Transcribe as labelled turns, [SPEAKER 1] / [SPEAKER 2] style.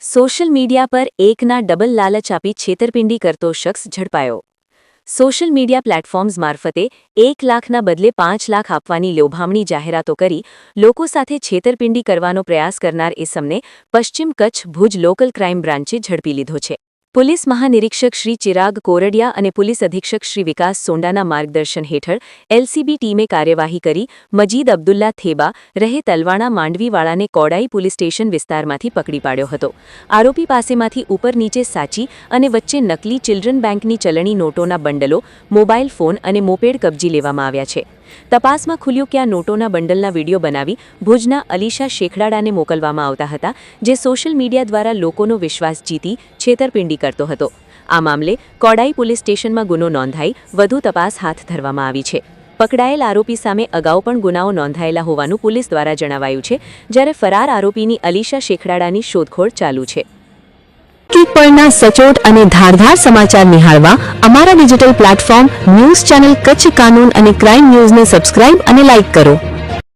[SPEAKER 1] Social media પર એકના double લાલચ આપી છેતરપિંડી કરતો શખ્સ ઝડપાયો। સોશિયલ મીડિયા પ્લેટફોર્મ્સ મારફતે 1 લાખના બદલે 5 લાખ આપવાની લોભામણી જાહેરાતો કરી લોકો સાથે છેતરપિંડી કરવાનો પ્રયાસ કરનાર ઇસમને પશ્ચિમ કચ્છ ભુજ લોકલ ક્રાઇમ બ્રાન્ચે ઝડપી લીધો છે। પોલીસ મહાનિરીક્ષક શ્રી ચિરાગ કોરડિયા અને પોલીસ અધિક્ષક શ્રી વિકાસ સોંડાના માર્ગદર્શન હેઠળ એલસીબી ટીમે કાર્યવાહી કરી મજીદ અબ્દુલ્લા થેબા રહે તલવાણા માંડવીવાળાને કોડાઈ પોલીસ સ્ટેશન વિસ્તારમાંથી પકડી પાડ્યો હતો। આરોપી પાસેમાંથી ઉપર નીચે સાચી અને વચ્ચે નકલી ચિલ્ડ્રન બેંકની ચલણી નોટોના બંડલો, મોબાઈલ ફોન અને મોપેડ કબજી લેવામાં આવ્યા છે। તપાસમાં ખુલ્યું કે આ નોટોના બંડલના વિડીયો બનાવી ભુજના અલીશા શેખડાડાને મોકલવામાં આવતા હતા, જે સોશિયલ મીડિયા દ્વારા લોકોનો વિશ્વાસ જીતી છેતરપિંડી કરતો હતો। આ મામલે કોડાઈ પોલીસ સ્ટેશનમાં ગુનો નોંધાઈ વધુ તપાસ હાથ ધરવામાં આવી છે। પકડાયેલ આરોપી સામે અગાઉ પણ ગુનાઓ નોંધાયેલા હોવાનું પોલીસ દ્વારા જણાવાયું છે, જ્યારે ફરાર આરોપીની અલીશા શેખડાડાની શોધખોળ ચાલુ છે। પરના સચોટ અને ધારદાર સમાચાર નિહાળવા અમારા digital platform news channel Kutch કાનૂન અને ક્રાઇમ ન્યૂઝને સબસ્ક્રાઇબ અને લાઇક કરો।